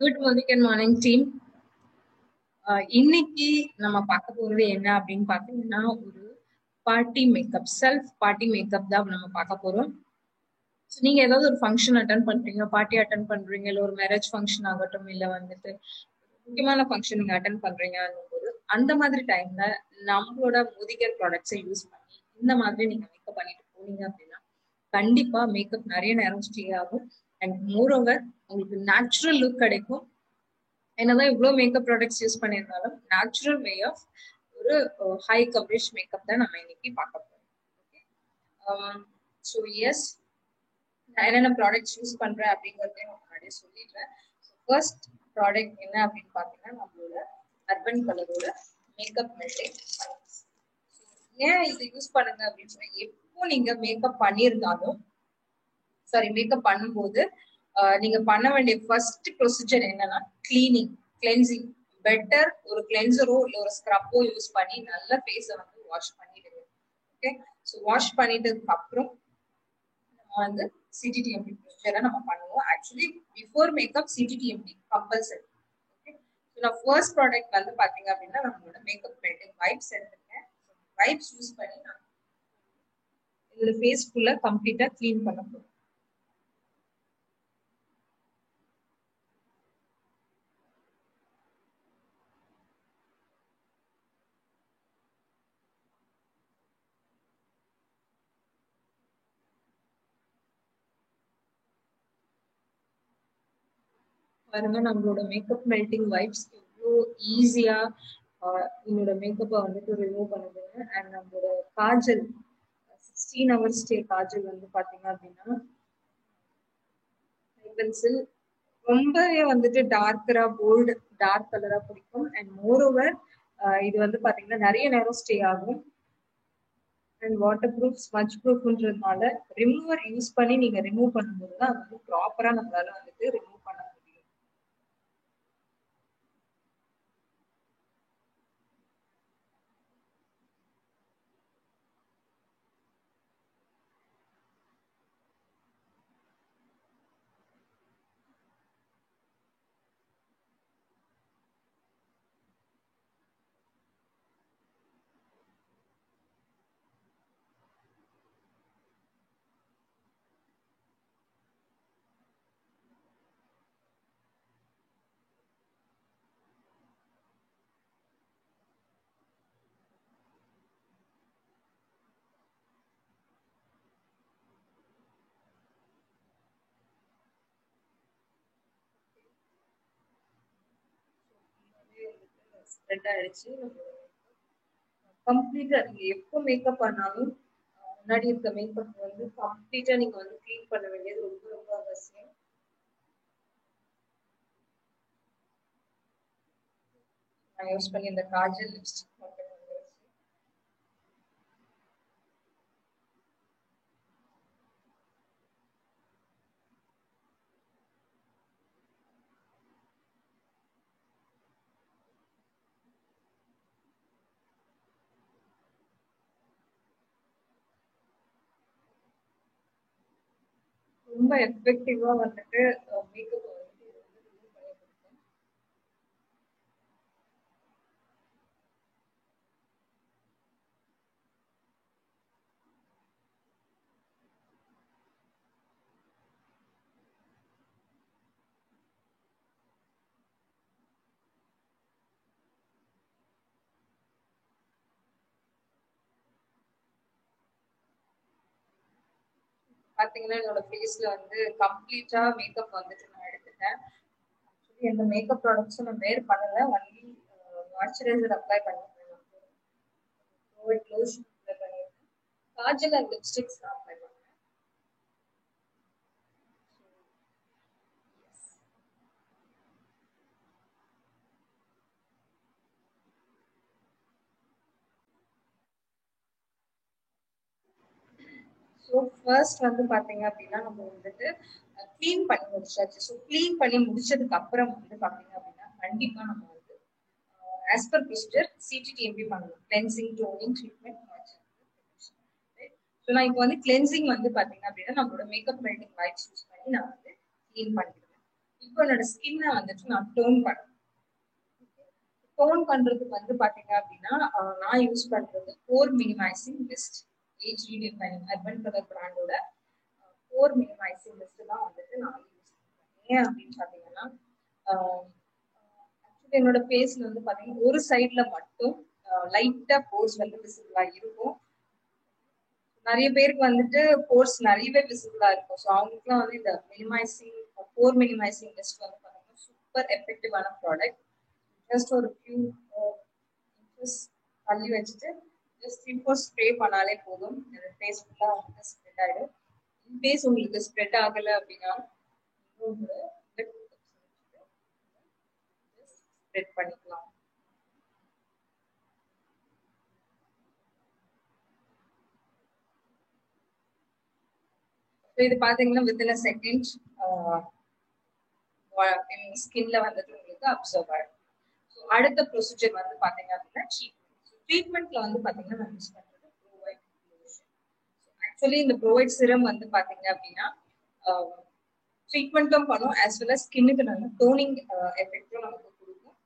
Good morning and morning team. இன்னைக்கு நம்ம பார்க்க போறது என்ன அப்படின்னு பாத்தீங்கன்னா, ஒரு party makeup, self party makeup தான் நம்ம பார்க்க போறோம். நீங்க ஏதாவது ஒரு ஃபங்க்ஷன் அட்டன் பண்றீங்க, பார்ட்டி அட்டன் பண்றீங்க, இல்ல ஒரு மேரேஜ் ஃபங்க்ஷன் ஆகட்டும், இல்ல வந்துட்டு முக்கியமான ஃபங்க்ஷன் நீங்க அட்டன் பண்றீங்கன்னும் போது அந்த மாதிரி டைம்ல நம்மளோட முதிகர் ப்ராடக்ட்ஸை யூஸ் பண்ணி இந்த மாதிரி நீங்க மேக்கப் பண்ணிட்டு போனீங்க அப்படின்னா கண்டிப்பா மேக்கப் நிறைய நேரம் ஸ்டே ஆகும். அண்ட் மோர் ஓவர் உங்களுக்கு நேச்சுரல் லுக் கிடைக்கும். என்னதான் இவ்வளவு மேக்கப் ப்ராடக்ட்ஸ் யூஸ் பண்ணியிருந்தாலும் நேச்சுரல் வே ஆஃப் ஒரு ஹை கவரேஜ் மேக்கப் தான் நம்ம இன்னைக்கு பார்க்க போறோம். ஸோ எஸ், நான் என்னென்ன ப்ராடக்ட்ஸ் யூஸ் பண்றேன் அப்படிங்கறதையும் முன்னாடியே சொல்லிடுறேன். ஃபர்ஸ்ட் ப்ராடக்ட் என்ன அப்படின்னு பாத்தீங்கன்னா, நம்மளோட அர்பன் கலரோட மேக்கப் மெல்டிங். ஏன் இது யூஸ் பண்ணுங்க அப்படின்னு சொன்னா, எப்போ நீங்க மேக்கப் பண்ணியிருந்தாலும் சாரி மேக்கப் பண்ணும்போது நீங்க பண்ண வேண்டிய ஃபர்ஸ்ட் ப்ரொசீஜர் என்னன்னா கிளென்சிங். பெட்டர் ஒரு கிளென்சரோ இல்ல ஒரு ஸ்க்ரப்போ யூஸ் பண்ணி நல்ல ஃபேஸை வந்து வாஷ் பண்ணிடுங்க. ஓகே, ஸோ வாஷ் பண்ணிட்டதுக்கு அப்புறம் நம்ம வந்து சிடிடிஎம்பி ப்ரொசீஜரை நம்ம பண்ணுவோம். Actually before makeup CTMP compulsory. Okay, so நான் ஃபர்ஸ்ட் ப்ராடக்ட் வந்து பாத்தீங்க அப்படின்னா நம்மளோட மேக்கப் மெல்டிங் வைப்ஸ் எடுத்துருக்கேன். வைப்ஸ் யூஸ் பண்ணி நான் என்னோட ஃபேஸ் ஃபுல்லா கம்ப்ளீட்டா கிளீன் பண்ண போறேன். பாருங்க, நம்மளோட மேக்கப் மெல்டிங் வைப்ஸ் எவ்வளோ ஈஸியா என்னோட மேக்கப்பை வந்துட்டு ரிமூவ் பண்ணுதுங்க. அண்ட் நம்மளோட காஜல் 16 ஹவர்ஸ் ஸ்டே காஜல் வந்து பாத்தீங்க அப்படின்னா பென்சில் ரொம்பவே வந்துட்டு டார்க்கரா போல்டு டார்க் கலரா பிடிக்கும். அண்ட் மோர் ஓவர் இது வந்து பாத்தீங்கன்னா நிறைய நேரம் ஸ்டே ஆகும். அண்ட் வாட்டர் ப்ரூஃப் ஸ்மச் ப்ரூஃப்ன்றதுனால ரிமூவர் யூஸ் பண்ணி நீங்க ரிமூவ் பண்ணும்போது தான் அது வந்து ப்ராப்பரா நம்மளால வந்துட்டு ரிமூவ் பண்ண முடியும். ஸ்ப்ரெட் ஆயிடுச்சு. கம்ப்ளீட்டா நீங்க எப்போ மேக்கப் பண்ணாலும் முன்னாடி இருக்க மேக்கப் வந்து கம்ப்ளீட்டா நீங்க வந்து கிளீன் பண்ண வேண்டியது ரொம்ப ரொம்ப அவசியம். நான் யூஸ் பண்ணி இந்த காஜல் லிப்ஸ்டிக் மட்டும் ரொம்ப எஃபெக்டிவா வந்துட்டு மேக்கப் வந்து ரிமூவ் பண்ணி கொடுக்கும். பாத்தீங்கன்னா என்னோட ஃபேஸ்ல வந்து கம்ப்ளீட்டா மேக்கப் வந்துட்டு நான் எடுத்துட்டேன். எந்த மேக்கப் ப்ராடக்ட்ஸும் நான் வேர் பண்ணல. ஒன்லி மாய்ஸ்சரைசர் அப்ளை பண்ணிருக்கேன். லோஷன் அப்ளை பண்ணிருக்கேன். காஜல் அண்ட் லிப்ஸ்டிக்ஸ் நான் அப்ளை பண்ணேன். ஸோ ஃபர்ஸ்ட் வந்து பாத்தீங்க அப்படின்னா நம்ம வந்துட்டு கிளீன் பண்ணி முடிச்சாச்சு. ஸோ கிளீன் பண்ணி முடிச்சதுக்கு அப்புறம் வந்து பாத்தீங்க அப்படின்னா கண்டிப்பா நம்ம வந்து ஆஸ் பர் ப்ரொசீஜர் சிடிடிஎம்பி பண்ணணும். Cleansing, toning, treatment, moisturiser. So நான் இப்போ வந்து கிளென்சிங் வந்து பாத்தீங்க அப்படின்னா நம்மளோட மேக்கப் மெல்டிங் வைப்ஸ் யூஸ் பண்ணி நான் வந்து கிளீன் பண்ணிடுவேன். இப்போ என்னோட ஸ்கின்னை வந்துட்டு நான் டோன் பண்றதுக்கு வந்து பாத்தீங்க அப்படின்னா நான் யூஸ் பண்றது pore minimizing mist age refining Urban Color பிராண்டோட போர் மினிமைசிங் மிஸ்ட் தான் வந்துட்டு நான் யூஸ் பண்றேன். ஏன் அப்படின்னு பாத்தீங்கன்னா ஆக்சுவலி என்னோட ஃபேஸ்ல வந்து பாத்தீங்கன்னா ஒரு சைட்ல மட்டும் லைட்டா போர்ஸ் வந்து விசிபிளா இருக்கும். நிறைய பேருக்கு வந்துட்டு போர்ஸ் நிறையவே விசிபிளா இருக்கும். ஸோ அவங்களுக்குலாம் வந்து இந்த மினிமைசிங் போர் மினிமைசிங் மிஸ்ட் வந்து பாத்தீங்கன்னா சூப்பர் எஃபெக்டிவான ப்ராடக்ட். ஜஸ்ட் ஒரு ஃபியூ இன்ச்சஸ் தள்ளி வச்சுட்டு ஜஸ்ட் இப்போ ஸ்ப்ரே பண்ணாலே போதும். ஃபேஸ் ஃபுல்லா வந்து ஸ்ப்ரெட் ஆயிடும். இன்கேஸ் உங்களுக்கு ஸ்ப்ரெட் ஆகலை அப்படின்னா ஸ்ப்ரெட் பண்ணிக்கலாம். இது பாத்தீங்கன்னா வித்தின் அ செகண்ட் ஸ்கின்ல வந்துட்டு உங்களுக்கு அப்சர்வ் ஆயிடும். அடுத்த ப்ரொசீஜர் வந்து பாத்தீங்க அப்படின்னா ட்ரீட்மெண்ட்ல வந்து பாத்தீங்கன்னா நான் யூஸ் பண்றது ப்ரோவைட் லோஷன். ஆக்சுவலி இந்த ப்ரோவைட் சிரம் வந்து பாத்தீங்க அப்படின்னா ட்ரீட்மெண்ட்டும் பண்ணும் ஆஸ் வெல் அஸ் ஸ்கின்னுக்கு நல்ல டோனிங் எஃபெக்டும் நமக்கு கொடுக்கும்.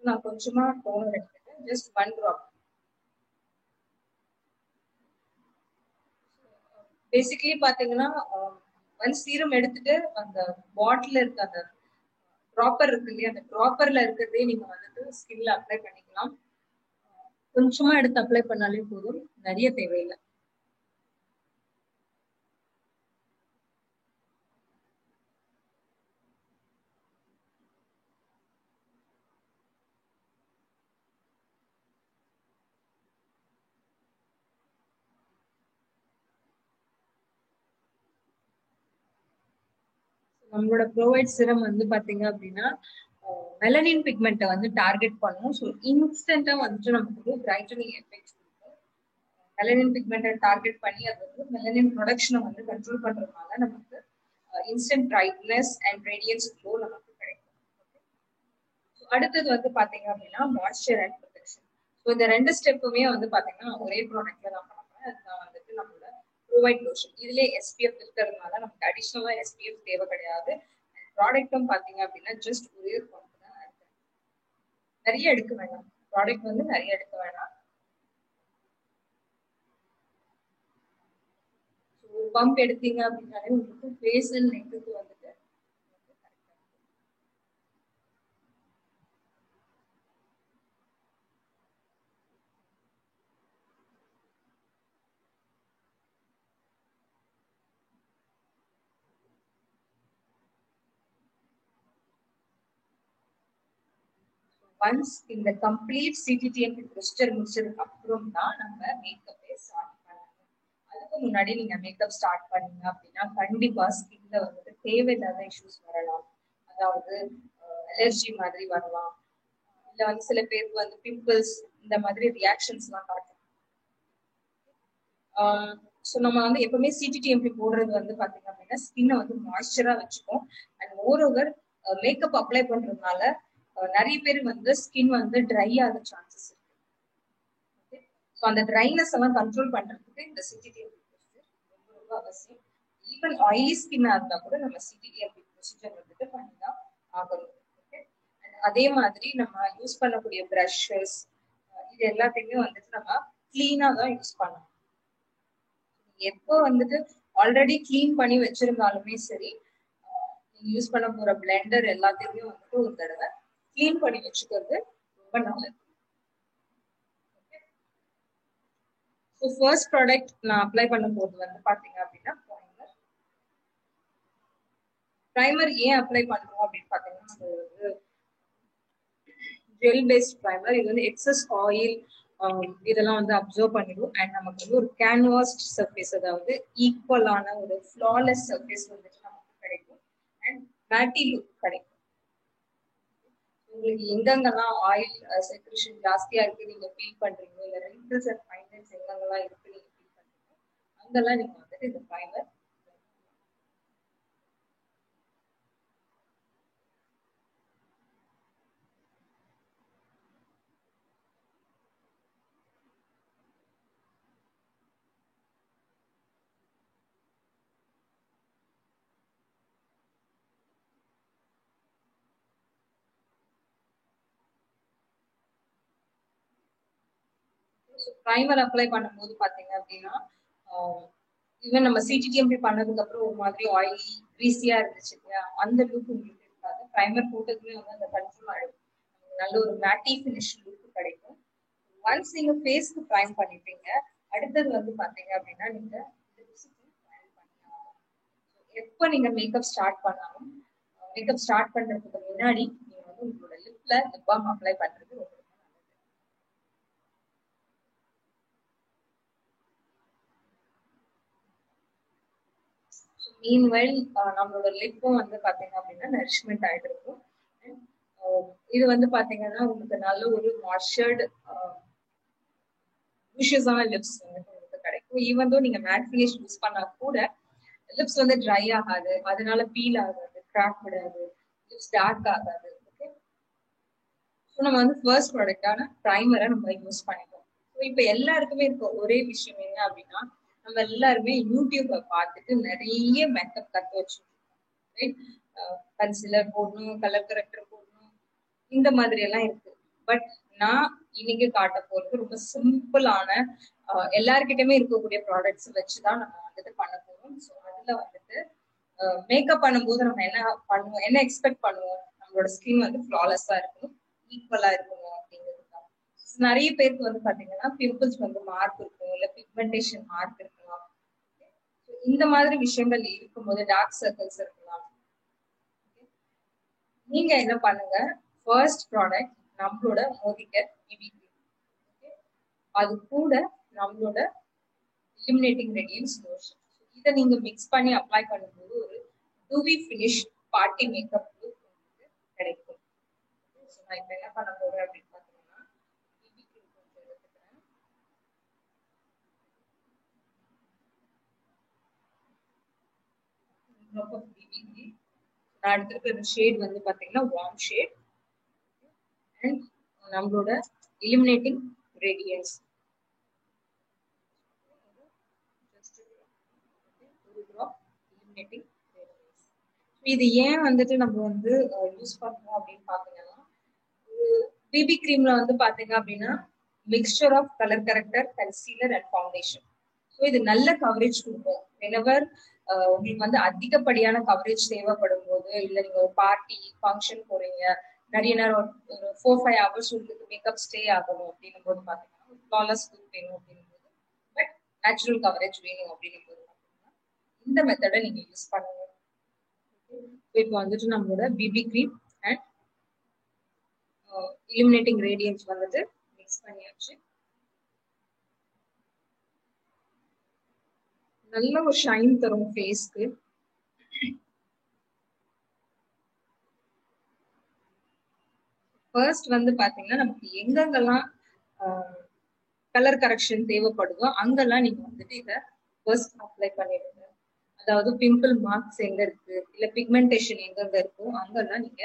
நான் கொஞ்சமா டோனர் எடுத்துட்டு ஜஸ்ட் 1 drop பேசிக்கலி பாத்தீங்கன்னா ஒன் சீரம் எடுத்துட்டு அந்த பாட்டில் இருக்க அந்த ட்ராப்பர் இருக்கு இல்லையா, அந்த ட்ராப்பர்ல இருக்கிறதே நீங்க வந்துட்டு ஸ்கின்ல அப்ளை பண்ணிக்கலாம். கொஞ்சமா எடுத்து அப்ளை பண்ணாலே போதும், நிறைய தேவையில்லை. நம்மளோட ப்ரோவைட் சிரம் வந்து பாத்தீங்க அப்படின்னா மெலனின் பிக்மெண்ட்டை வந்து டார்கெட் பண்ணும். ஸோ இன்ஸ்டன்டா வந்துட்டு நமக்கு ஒரு பிரைட்டனிங் எஃபெக்ட் கொடுக்கும். மெலனின் பிக்மெண்ட்டை டார்கெட் பண்ணி அது வந்து மெலனின் ப்ரொடக்ஷனை வந்து கண்ட்ரோல் பண்றதுனால நமக்கு instant brightness and radiance glow நமக்கு கிடைக்கும். அடுத்தது வந்து பாத்தீங்க அப்படின்னா மாய்ஸ்சர் அண்ட் ப்ரொடெக்ஷன். ஸோ இந்த 2 ஸ்டெப்புமே வந்து பாத்தீங்கன்னா ஒரே ப்ராடக்ட்ல தான் பண்ணுவேன். அதுதான் வந்துட்டு நம்மளோட ப்ரோவைட் லோஷன். இதுல எஸ்பிஎஃப் இருக்கிறதுனால நமக்கு அடிஷனலா எஸ்பிஎஃப் தேவை கிடையாது. ப்ராடக்ட்டும் பாத்தீங்க அப்படின்னா ஜஸ்ட் ஒரே ஒரு பம்ப் தான் எடுக்கிறேன். நிறைய எடுக்க வேண்டாம், ப்ராடக்ட் வந்து நிறைய எடுக்க வேண்டாம். ஒரு பம்ப் எடுத்தீங்க அப்படின்னாலே உங்களுக்கு ஃபேஸ் அண்ட் நெக்குக்கு வந்துட்டு ஒன்ஸ் இந்த கம்ப்ளீட் சிடிடிஎம்பி ப்ரொசீஜர் முடிச்சதுக்கு அப்புறம் தான் நம்ம மேக்கப்பே ஸ்டார்ட் பண்ணணும். அதுக்கு முன்னாடி நீங்க மேக்கப் ஸ்டார்ட் பண்ணீங்க அப்படின்னா கண்டிப்பா ஸ்கின்ல வந்துட்டு தேவையில்லாத இஷ்யூஸ் வரலாம். அதாவது அலர்ஜி மாதிரி வரலாம், இல்ல வந்து சில பேருக்கு வந்து பிம்பிள்ஸ் இந்த மாதிரி ரியாக்ஷன்ஸ் எல்லாம் காட்டும். ஸோ நம்ம வந்து எப்பவுமே சிடிடிஎம்பி போடுறது வந்து பாத்தீங்க அப்படின்னா ஸ்கின்னை வந்து மாய்ஸ்சரா வச்சுக்கும். And more over makeup apply பண்றதுனால நிறைய பேர் வந்து ஸ்கின் வந்து ட்ரை ஆக சான்சஸ் இருக்கு. ஸோ அந்த ட்ரைனஸ் எல்லாம் கண்ட்ரோல் பண்றதுக்கு இந்த சிடிடிஎம்பி ப்ரொசீஜர் ரொம்ப ரொம்ப அவசியம். ஈவன் ஆயிலி ஸ்கின்னா இருந்தா கூட நம்ம சிடிடிஎம்பி ப்ரொசீஜர் வந்துட்டு பண்ணிதான் ஆகணும். அதே மாதிரி நம்ம யூஸ் பண்ணக்கூடிய ப்ரஷஸ் இது எல்லாத்தையுமே வந்துட்டு நம்ம கிளீனா தான் யூஸ் பண்ணணும். எப்போ வந்துட்டு ஆல்ரெடி கிளீன் பண்ணி வச்சிருந்தாலுமே சரி, நீங்க யூஸ் பண்ண போற பிளெண்டர் எல்லாத்தையுமே வந்துட்டு ஒரு தடவை கிளீன் பண்ணி வச்சுக்கிறது ரொம்ப நல்லது. ஸோ ஃபர்ஸ்ட் ப்ராடக்ட் நான் அப்ளை பண்ண போது வந்து பாத்தீங்க அப்படின்னா ப்ரைமர் ஏன் அப்ளை பண்றோம் அப்படின்னு பாத்தீங்கன்னா அது வந்து ஜெல் பேஸ்ட் ப்ரைமர். இது வந்து எக்ஸஸ் ஆயில் இதெல்லாம் வந்து அப்சர்வ் பண்ணிடும். அண்ட் நமக்கு வந்து ஒரு கேன்வாஸ்ட் சர்ஃபேஸ், அதாவது ஈக்குவலான ஒரு ஃபிளாலெஸ் சர்ஃபேஸ் வந்துட்டு நமக்கு கிடைக்கும். அண்ட் மேட்டி லுக் கிடைக்கும். உங்களுக்கு எங்கெங்கெல்லாம் ஆயில் செக்ரேஷன் ஜாஸ்தியா இருக்கு நீங்க ஃபீல் பண்றீங்க, இல்ல ரிங்கிள்ஸ் அண்ட் ஃபைனல்ஸ் எங்கெங்கெல்லாம் இருக்கு நீங்க ஃபீல் பண்றீங்க, அங்கெல்லாம் நீங்க வந்துட்டு இந்த ப்ரைமர் ப்ரைமர் அப்ளை பண்ணும்போது பாத்தீங்க அப்படின்னா ஈவன் நம்ம சிடிடிஎம்பி பண்ணதுக்கு அப்புறம் ஒரு மாதிரி ஆயிலி கிரீஸியா இருந்துச்சு இல்லையா, அந்த லுக் உங்களுக்கு இருக்காது. ப்ரைமர் போட்டதுமே வந்து அந்த கண்ட்ரோல் ஆயிடும், நல்ல ஒரு மேட்டி ஃபினிஷ் லுக் கிடைக்கும். ஒன்ஸ் நீங்க ஃபேஸ்க்கு ப்ரைம் பண்ணிட்டீங்க, அடுத்தது வந்து பாத்தீங்க அப்படின்னா நீங்க லிப்ஸுக்கு ப்ரைம் பண்ணலாம். எப்போ நீங்க மேக்கப் ஸ்டார்ட் பண்ணாலும் மேக்கப் ஸ்டார்ட் பண்றதுக்கு முன்னாடி நீங்க வந்து உங்களோட லிப்ல லிப் பாம் அப்ளை பண்றது ரொம்ப நல்லது. மீன்வைல் நம்மளோட லிப்பும் வந்து பாத்தீங்க அப்படின்னா நரிஷ்மெண்ட் ஆயிட்டு இருக்கும். இது வந்து பாத்தீங்கன்னா உங்களுக்கு நல்ல ஒரு மாய்ஸ்சர்டு யூஷியஸான லிப்ஸ் வந்து உங்களுக்கு கிடைக்கும். ஈவன் தோ நீங்க மேட் ஃபினிஷ் யூஸ் பண்ணா கூட லிப்ஸ் வந்து ட்ரை ஆகாது, அதனால பீல் ஆகாது, கிராக் விடாது, லிப்ஸ் டார்க் ஆகாது. ஓகே, ஸோ நம்ம வந்து ஃபர்ஸ்ட் ப்ராடக்டான ப்ரைமரை நம்ம யூஸ் பண்ணிப்போம். ஸோ இப்போ எல்லாருக்குமே இருக்க ஒரே விஷயம் என்ன அப்படின்னா, நம்ம எல்லாருமே யூடியூப்பை பார்த்துட்டு நிறைய மேக்கப் கற்று வச்சுருக்கோம். கன்சிலர் போடணும், கலர் கரெக்டர் போடணும், இந்த மாதிரி எல்லாம் இருக்கு. பட் நான் இன்னைக்கு காட்ட போறது ரொம்ப சிம்பிளான எல்லாருக்கிட்டயுமே இருக்கக்கூடிய ப்ராடக்ட்ஸ் வச்சுதான் நம்ம வந்துட்டு பண்ண போறோம். ஸோ அதுல வந்துட்டு மேக்கப் பண்ணும்போது நம்ம என்ன பண்ணுவோம், என்ன எக்ஸ்பெக்ட் பண்ணுவோம், நம்மளோட ஸ்கின் வந்து ஃப்ளாலெஸ்ஸா இருக்கணும், ஈக்குவலா இருக்கணும் அப்படிங்கிறதுதான். நிறைய பேருக்கு வந்து பாத்தீங்கன்னா பிம்பிள்ஸ் வந்து மார்க் இருக்கும், இல்ல பிக்மெண்டேஷன் மார்க் இருக்கலாம். இந்த மாதிரி விஷயங்கள் இருக்கும்போது டார்க் சர்க்கிள்ஸ் இருக்கலாம். நீங்க என்ன பண்ணுங்க, ஃபர்ஸ்ட் ப்ராடக்ட் நம்மளோட மோதிகர் பிபி கிரீம், அது கூட நம்மளோட illuminating radiance lotion, இதை நீங்க மிக்ஸ் பண்ணி அப்ளை பண்ணும்போது ஒரு Dewey finish party makeup look உங்களுக்கு கிடைக்கும். நான் இப்ப என்ன பண்ண போறேன் அப்படின்னு பாத்தீங்கன்னா பிபி கிரீம் கொஞ்சம் எடுத்துக்கிறேன். பிபி கிரீம் நான் எடுத்துருக்கிற ஷேட் வந்து பாத்தீங்கன்னா வார்ம் ஷேட் அண்ட் நம்மளோட illuminating radiance. இது ஏன் வந்துட்டு நம்ம வந்து யூஸ் பண்றோம் அப்படின்னு பாத்தீங்கன்னா, பிபி கிரீம்ல வந்து பாத்தீங்க அப்படின்னா mixture of colour corrector, concealer and foundation. So இது நல்ல கவரேஜ் கொடுக்கும். வெனவர் உங்களுக்கு வந்து அதிகப்படியான கவரேஜ் தேவைப்படும் போது, இல்ல நீங்க ஒரு பார்ட்டி ஃபங்க்ஷன் போறீங்க, நிறைய நேரம் ஒரு 4-5 hours உங்களுக்கு மேக்கப் ஸ்டே ஆகணும் அப்படின்னும் போது பாத்தீங்கன்னா ஃப்ளாலெஸ் லுக் வேணும் அப்படின்னும் போது, பட் நேச்சுரல் கவரேஜ் வேணும் அப்படின்னும் போது பாத்தீங்கன்னா இந்த மெத்தடை நீங்க யூஸ் பண்ணுங்க. இப்போ வந்துட்டு நம்மளோட BB cream and illuminating radiance வந்துட்டு மிக்ஸ் பண்ணியாச்சு. நல்ல ஒரு ஷைன் தரும் ஃபேஸ்க்கு. ஃபர்ஸ்ட் வந்து பாத்தீங்கன்னா நமக்கு எங்கெங்கெல்லாம் கலர் கரெக்ஷன் தேவைப்படுதோ அங்கெல்லாம் நீங்க வந்துட்டு இதை ஃபர்ஸ்ட் அப்ளை பண்ணிடுங்க. அதாவது பிம்பிள் மார்க்ஸ் எங்க இருக்கு, இல்ல பிக்மெண்டேஷன் எங்கெங்க இருக்கோ அங்கெல்லாம் நீங்க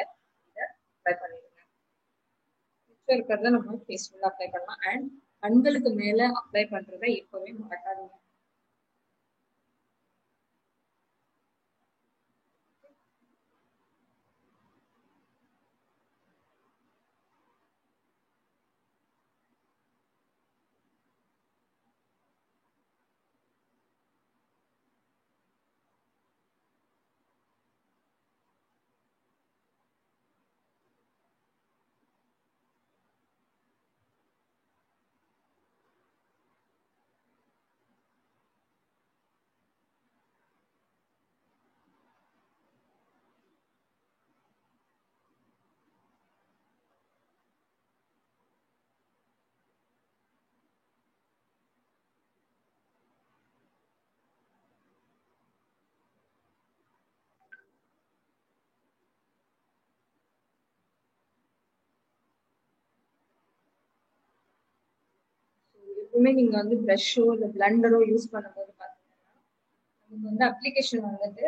இதை அப்ளை பண்ணிடுங்க. மிச்சம் இருக்கிறத நம்ம ஃபேஸ் ஃபுல்லா அப்ளை பண்ணலாம். அண்ட் கண்களுக்கு மேல அப்ளை பண்றதை எப்பவுமே மறக்காதீங்க. எப்பவுமே நீங்க வந்து ப்ரஷோ இல்ல பிளண்டரோ யூஸ் பண்ணும்போது பாத்தீங்கன்னா நமக்கு வந்து அப்ளிகேஷன் வந்துட்டு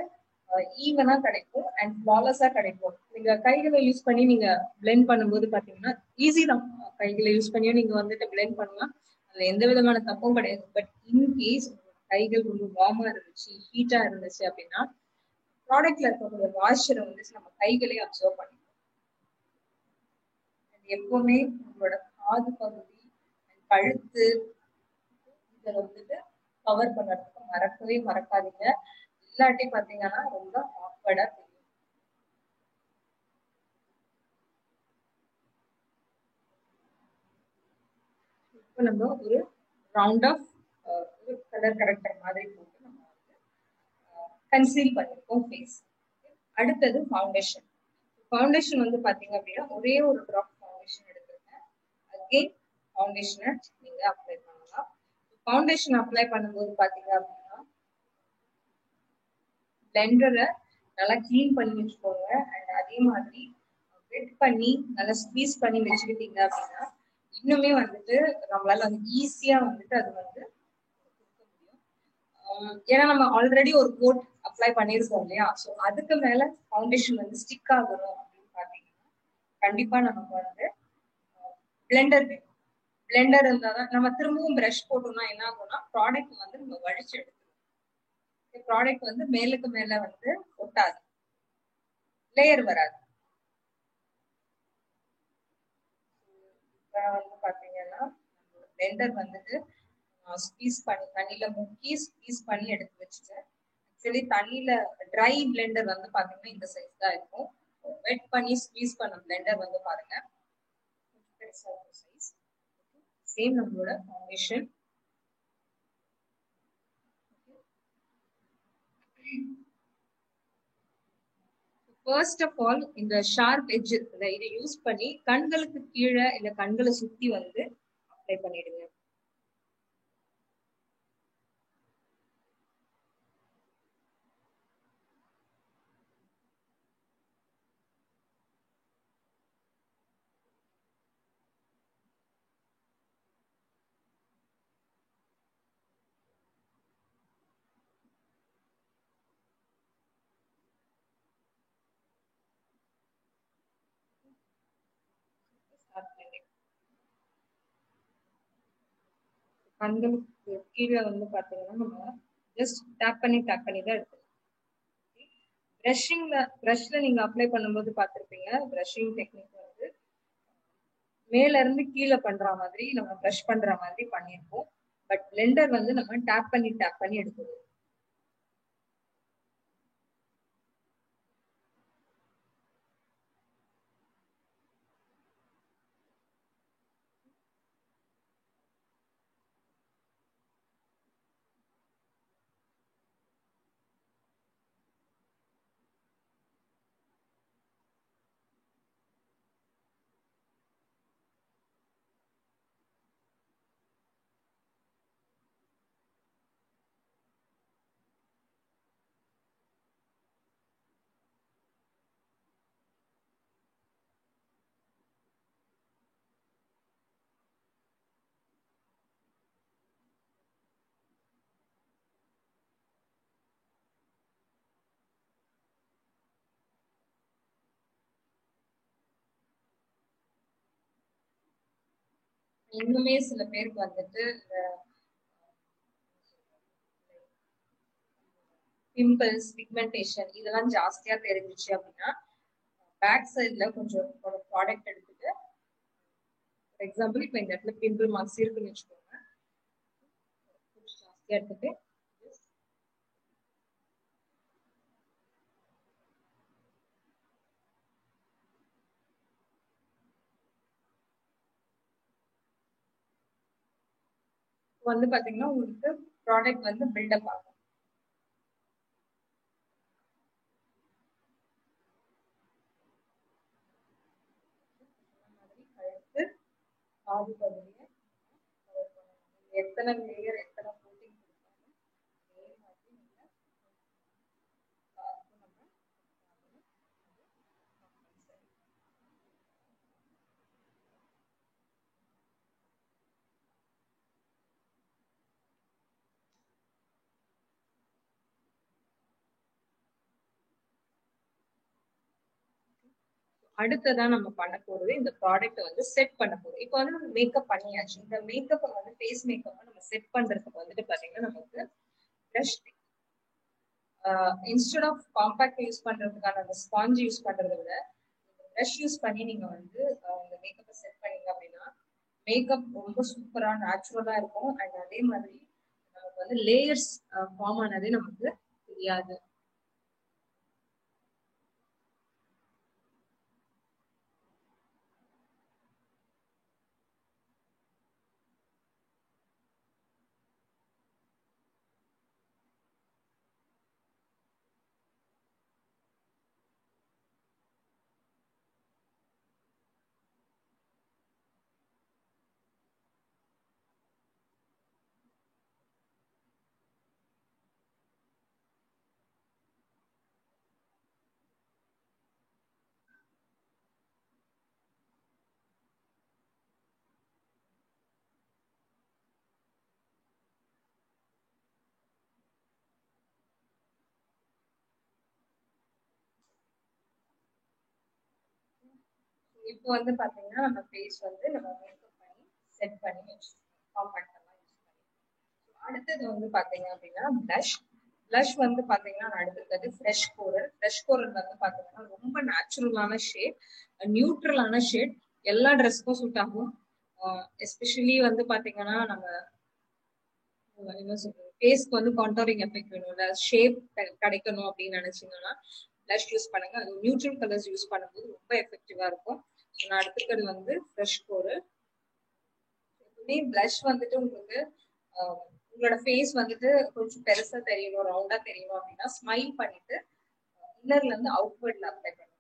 ஈவனா கிடைக்கும் அண்ட் ஃப்ளாலெஸ்ஸா கிடைக்கும். நீங்க கைகளை யூஸ் பண்ணி நீங்க பிளெண்ட் பண்ணும்போது பாத்தீங்கன்னா ஈஸி தான், கைகளை யூஸ் பண்ணியும் நீங்க வந்துட்டு பிளெண்ட் பண்ணலாம், அதுல எந்த விதமான தப்பும் கிடையாது. பட் இன்கேஸ் கைகள் ரொம்ப வார்மா இருந்துச்சு, ஹீட்டா இருந்துச்சு அப்படின்னா ப்ராடக்ட்ல இருக்கக்கூடிய மாய்ஸ்சரை வந்துட்டு நம்ம கைகளே அப்சர்வ் பண்ணிக்கலாம். எப்பவுமே உங்களோட காது பகுதி, கழுத்து, இதை வந்துட்டு கவர் பண்றதுக்கு மறக்கவே மறக்காதீங்க. இல்லாட்டி பாத்தீங்கன்னா ரொம்ப ஆக்வர்டா தெரியும். இப்போ நம்ம ஒரு ரவுண்ட் ஆஃப் ஒரு கலர் கரெக்டர் மாதிரி போட்டு நம்ம வந்து கன்சீல் பண்ணிருக்கோம் ஃபேஸ். அடுத்தது ஃபவுண்டேஷன். ஃபவுண்டேஷன் வந்து பாத்தீங்க அப்படின்னா ஒரே ஒரு ட்ராப் ஃபவுண்டேஷன் எடுத்துருங்க. அகெயின் ஃபவுண்டேஷனை நீங்க அப்ளை பண்ணலாம். ஃபவுண்டேஷன் அப்ளை பண்ணும்போது பாத்தீங்க அப்படின்னா பிளெண்டரை நல்லா கிளீன் பண்ணி வச்சுக்கோங்க. அண்ட் அதே மாதிரி வெட் பண்ணி நல்லா ஸ்குவீஸ் பண்ணி வச்சுக்கிட்டீங்க அப்படின்னா இன்னுமே வந்துட்டு நம்மளால வந்து ஈஸியா வந்துட்டு அது வந்து கொடுக்க முடியும். ஏன்னா நம்ம ஆல்ரெடி ஒரு கோட் அப்ளை பண்ணியிருக்கோம் இல்லையா? ஸோ அதுக்கு மேல ஃபவுண்டேஷன் வந்து ஸ்டிக் ஆகணும் அப்படின்னு பாத்தீங்கன்னா கண்டிப்பா நமக்கு வந்து பிளெண்டர் வேணும். பிளெண்டர் இருந்தாதான் நம்ம திரும்பவும் பிரஷ் போட்டோம்னா என்ன ஆகும்னா ப்ராடக்ட் வந்து நம்ம வடிச்சு எடுத்துருவோம். ப்ராடக்ட் வந்து மேலுக்கு மேல வந்து ஒட்டாது, லேயர் வராது. வந்து பாத்தீங்கன்னா பிளெண்டர் வந்துட்டு ஸ்குவீஸ் பண்ணி தண்ணியில முக்கி ஸ்குவீஸ் பண்ணி எடுத்து வச்சுட்டேன். ஆக்சுவலி தண்ணியில ட்ரை பிளெண்டர் வந்து பாத்தீங்கன்னா இந்த சைஸ் தான் இருக்கும். வெட் பண்ணி ஸ்குவீஸ் பண்ண பிளெண்டர் வந்து பாருங்க சைஸ். சேம் நம்மளோட ஃபவுண்டேஷன். ஃபர்ஸ்ட் ஆஃப் ஆல் இந்த ஷார்ப் எட்ஜ் இதை யூஸ் பண்ணி கண்களுக்கு கீழே இல்ல கண்களை சுத்தி வந்து அப்ளை பண்ணிடுங்க. கண்களுக்கு கீழே வந்து பாத்தீங்கன்னா நம்ம ஜஸ்ட் டேப் பண்ணி தான் எடுக்கணும். பிரஷ்ல நீங்க அப்ளை பண்ணும்போது பார்த்திருப்பீங்க பிரஷிங் டெக்னிக் வந்து மேல இருந்து கீழே பண்ற மாதிரி நம்ம பிரஷ் பண்ற மாதிரி பண்ணிருப்போம். பட் பிளெண்டர் வந்து நம்ம டேப் பண்ணி எடுக்கணும். இன்னுமே சில பேருக்கு வந்துட்டு பிம்பிள்ஸ் பிக்மெண்டேஷன் இதெல்லாம் ஜாஸ்தியா தெரிஞ்சிச்சு அப்படின்னா பேக் சைட்ல கொஞ்சம் ஒரு ப்ராடக்ட் எடுத்துட்டு ஃபார் எக்ஸாம்பிள் இப்போ இந்த இடத்துல பிம்பிள் மார்க்ஸ் இருக்குன்னு வச்சுக்கோங்க. கொஞ்சம் ஜாஸ்தியா எடுத்துட்டு வந்து பாத்தீங்கன்னா உங்களுக்கு ப்ராடக்ட் வந்து பில்டப் ஆகும். கழுத்து பாதி பகுதியை எத்தனை லேயர் எத்தனை கோட்டிங் கொடுத்தாலும் அதே மாதிரி நீங்க அடுத்ததான் நம்ம பண்ண போறது இந்த ப்ராடக்ட் வந்து செட் பண்ண போறோம். இப்போ வந்து நம்ம மேக்கப் பண்ணியாச்சு. இந்த மேக்கப்பை வந்து ஃபேஸ் மேக்கப்பை நம்ம செட் பண்றதுக்கு வந்துட்டு பாத்தீங்கன்னா நமக்கு brush instead of compact use பண்றதுக்கான அந்த ஸ்பாஞ்ச் யூஸ் பண்றதை விட ப்ரஷ் யூஸ் பண்ணி நீங்க வந்து இந்த மேக்கப்பை செட் பண்ணீங்க அப்படின்னா மேக்கப் ரொம்ப சூப்பரா நேச்சுரலா இருக்கும். அண்ட் அதே மாதிரி வந்து லேயர்ஸ் ஃபார்ம் ஆனதே நமக்கு தெரியாது. இப்போ வந்து பாத்தீங்கன்னா நம்ம ஃபேஸ் வந்து நம்ம மேக்கப் பண்ணி செட் பண்ணி வச்சிருக்கோம். காம்பாக்ட் எல்லாம் யூஸ் பண்ணி. அடுத்தது வந்து பாத்தீங்க அப்படின்னா பிளஷ் வந்து பாத்தீங்கன்னா நான் எடுத்துக்கிறது ஃப்ரெஷ் கோரல். ஃப்ரெஷ் கோரல் வந்து பாத்தீங்கன்னா ரொம்ப நேச்சுரலான ஷேட், நியூட்ரலான ஷேட், எல்லா ட்ரெஸ்க்கும் சூட் ஆகும். எஸ்பெஷலி வந்து பாத்தீங்கன்னா நம்ம என்ன சொல்றது, ஃபேஸ்க்கு வந்து கான்டோரிங் எஃபெக்ட் வேணும்ல, ஷேப் கிடைக்கணும் அப்படின்னு நினைச்சீங்கன்னா பிளஷ் யூஸ் பண்ணுங்க. அது நியூட்ரல் கலர்ஸ் யூஸ் பண்ணும்போது ரொம்ப எஃபெக்டிவா இருக்கும். நான் எடுத்துக்கிறது வந்து ஃப்ரெஷ் கோரல். எப்பவுமே பிளஷ் வந்துட்டு உங்களுக்கு உங்களோட ஃபேஸ் வந்துட்டு கொஞ்சம் பெருசா தெரியணும், ரவுண்டா தெரியணும் அப்படின்னா ஸ்மைல் பண்ணிட்டு இன்னர்ல இருந்து அவுட்வர்ட்ல அப்ளை பண்ணுங்க.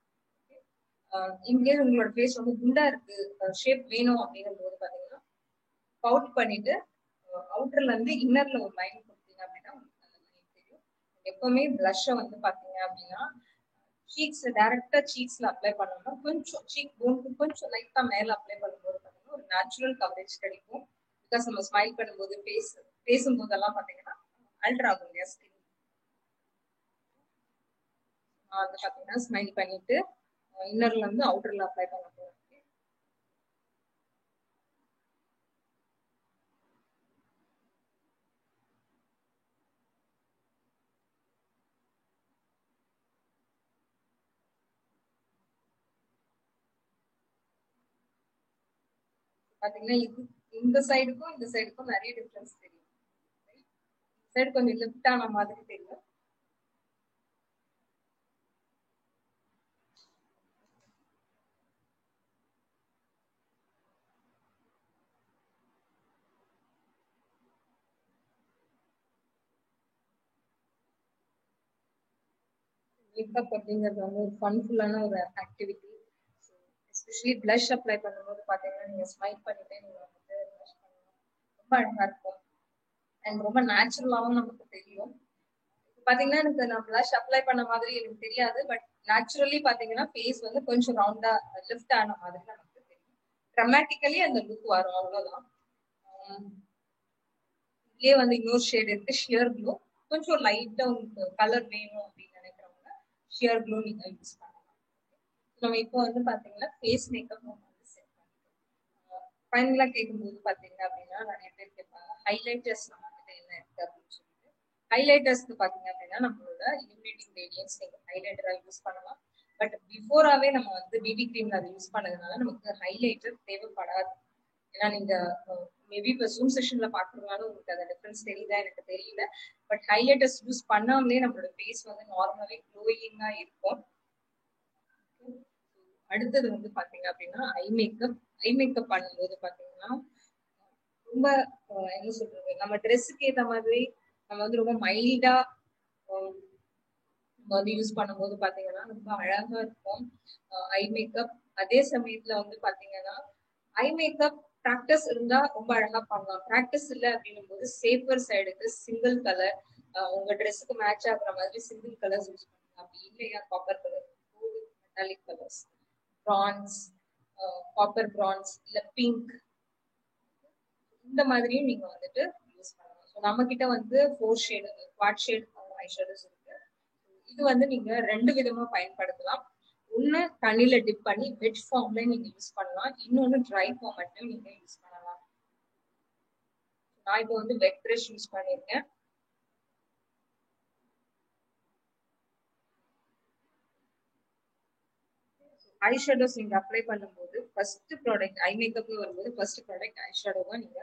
இன்கேஸ் உங்களோட ஃபேஸ் வந்து குண்டா இருக்கு, ஷேப் வேணும் அப்படிங்கும் போது பாத்தீங்கன்னா பவுட் பண்ணிட்டு அவுட்டர்ல இருந்து இன்னர்ல ஒரு லைன் கொடுத்தீங்க அப்படின்னா உங்களுக்கு அந்த லைன் தெரியும். எப்பவுமே பிளஷ்ஷை வந்து பாத்தீங்க அப்படின்னா சீக்ஸ் டைரக்டா சீக்ஸ்ல அப்ளை பண்ணோம்னா கொஞ்சம் சீக் போனுக்கு கொஞ்சம் லைட்டா மேல அப்ளை பண்ணும்போது பாத்தீங்கன்னா ஒரு நேச்சுரல் கவரேஜ் கிடைக்கும். பிகாஸ் நம்ம ஸ்மைல் பண்ணும்போது பேசும்போதெல்லாம் பாத்தீங்கன்னா அல்டர் ஆகும் இல்லையா ஸ்கின். அது பாத்தீங்கன்னா ஸ்மைல் பண்ணிட்டு இன்னர்ல இருந்து அவுட்டர்ல அப்ளை பண்ண போறோம். பாத்தீங்கன்னா இது இந்த சைடுக்கும் நிறைய டிஃபரன்ஸ் தெரியும். சைடு கொஞ்சம் லிஃப்ட் ஆன மாதிரி தெரியும். மேக்கப் அப்படிங்கிறது வந்து ஒரு ஃபன்ஃபுல்லான ஒரு ஆக்டிவிட்டி. எஸ்பெஷலி பிளஷ் அப்ளை பண்ணும்போது பாத்தீங்கன்னா நீங்க ஸ்மைல் பண்ணிட்டே நீங்க வந்து பிளஷ் பண்ணலாம், ரொம்ப அழகா இருக்கும் அண்ட் ரொம்ப நேச்சுரலாவும் நமக்கு தெரியும். பாத்தீங்கன்னா எனக்கு நான் பிளஷ் அப்ளை பண்ண மாதிரி எனக்கு தெரியாது, பட் நேச்சுரலி பாத்தீங்கன்னா ஃபேஸ் வந்து கொஞ்சம் ரவுண்டா லிஃப்ட் ஆன மாதிரி நமக்கு தெரியும். ட்ரமாட்டிக்கலி அந்த லுக் வரும், அவ்வளவுதான். இதுலயே வந்து இன்னொரு ஷேட் இருக்கு, ஷியர் க்ளோ. கொஞ்சம் லைட்டா உங்களுக்கு கலர் வேணும் அப்படின்னு நினைக்கிறவங்க ஷியர் க்ளோ நீங்க யூஸ் பண்ணலாம். நம்ம இப்போ வந்து பாத்தீங்கன்னா ஃபேஸ் மேக்கப் நம்ம வந்து செட் பண்ணிக்கலாம். ஃபைனலா கேட்கும்போது பாத்தீங்க அப்படின்னா நிறைய பேர் கேட்பாங்க ஹைலைட்டர்ஸ் நம்ம கிட்ட என்ன இருக்கு அப்படின்னு சொல்லிட்டு. ஹைலைட்டர்ஸ்க்கு பாத்தீங்க அப்படின்னா நம்மளோட இலுமினேட்டிங் ரேடியன்ஸ் நீங்க ஹைலைட்டரா யூஸ் பண்ணலாம். பட் பிஃபோராவே நம்ம வந்து பிபி கிரீம்ல அதை யூஸ் பண்ணதுனால நமக்கு ஹைலைட்டர் தேவைப்படாது. ஏன்னா நீங்க மேபி இப்போ ஜூம் செஷன்ல பாக்குறதுனால உங்களுக்கு அந்த டிஃபரன்ஸ் தெரியுதா எனக்கு தெரியல. பட் ஹைலைட்டர்ஸ் யூஸ் பண்ணாமலே நம்மளோட ஃபேஸ் வந்து நார்மலாவே க்ளோயிங்கா இருக்கும். அடுத்தது வந்து பாத்தீங்க அப்படின்னா ஐ மேக்கப் பண்ணும்போது பாத்தீங்கன்னா ரொம்ப என்ன சொல்றது, நம்ம ட்ரெஸ்ஸுக்கு ஏத்த மாதிரி நம்ம வந்து ரொம்ப மைல்டா நம்ம வந்து யூஸ் பண்ணும்போது பாத்தீங்கன்னா ரொம்ப அழகா இருக்கும் ஐ மேக்கப். அதே சமயத்துல வந்து பாத்தீங்கன்னா ஐ மேக்கப் ப்ராக்டிஸ் இருந்தா ரொம்ப அழகா பண்ணலாம். ப்ராக்டிஸ் இல்லை அப்படின்னும் போது சேஃபர் சைடுக்கு சிங்கிள் கலர் உங்க ட்ரெஸ்ஸுக்கு மேட்ச் ஆகுற மாதிரி சிங்கிள் கலர்ஸ் யூஸ் பண்ணலாம். அப்படி இல்லையா copper colour, metallic colours, France, copper France இல்ல பிங்க், இந்த மாதிரியும் நீங்க வந்துட்டு யூஸ் பண்ணலாம். ஸோ நம்ம கிட்ட வந்து 4 ஷேடு குவாட் ஷேட் ஐ ஷேடோஸ் இருக்கு. இது வந்து நீங்க 2 விதமா பயன்படுத்தலாம். ஒண்ணு தண்ணியில டிப் பண்ணி வெட் ஃபார்ம்ல நீங்க யூஸ் பண்ணலாம், இன்னொன்னு ட்ரை ஃபார்மட்லயும் நீங்க யூஸ் பண்ணலாம். நான் இப்போ வந்து வெட் ப்ரஷ் யூஸ் பண்ணிருக்கேன். ஐ ஷேடோஸ் நீங்க அப்ளை பண்ணும்போது ஃபர்ஸ்ட் ப்ராடக்ட் ஐ மேக்கப் வரும்போது ஃபர்ஸ்ட் ப்ராடக்ட் ஐ ஷேடோ தான் நீங்க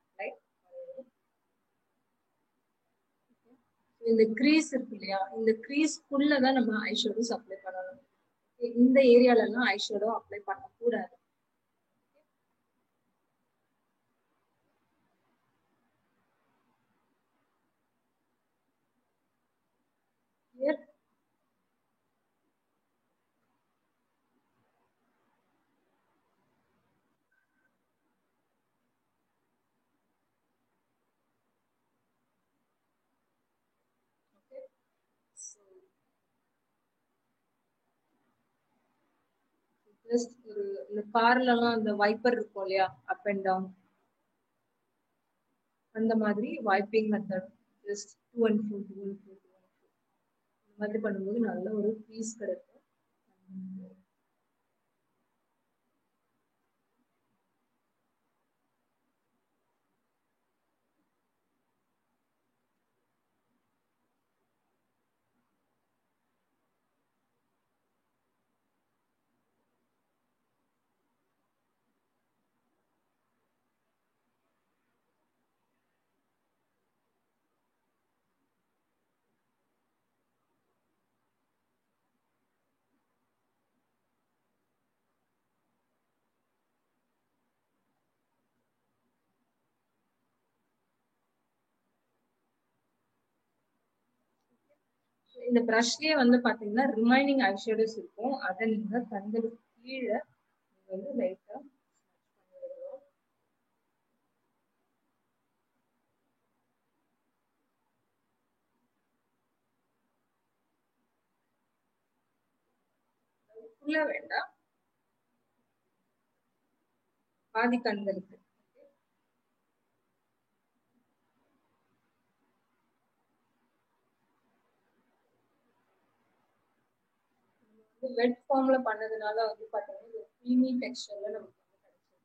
அப்ளை பண்ணணும். இந்த கிரீஸ் இருக்கு இல்லையா, இந்த கிரீஸ்க்குள்ளதான் நம்ம ஐஷேடோஸ் அப்ளை பண்ணணும். இந்த ஏரியால எல்லாம் ஐஷேடோ அப்ளை பண்ணக்கூடாது. ஒரு இந்த கார்ல எல்லாம் அந்த வைப்பர் இருக்கும் இல்லையா, அப் அண்ட் டவுன், அந்த மாதிரி wiping method just to and fro இந்த மாதிரி பண்ணும்போது நல்ல ஒரு பீஸ் கிடைக்கும். இந்த ப்ரஷ்லயே வந்து பாத்தீங்கன்னா ரிமைனிங் ஐஷேடோஸ் இருக்கும், அதை நீங்க கண்களுக்கு கீழே வந்து லைட்டா ஃபுல்லா வேண்டாம், பாதி கண்களுக்கு. வெட் ஃபார்ம்ல பண்ணதுனால வந்து பாத்தீங்கன்னா க்ரீமி டெக்ஸ்சர்ல நமக்கு வந்து கிடைச்சிருக்கு.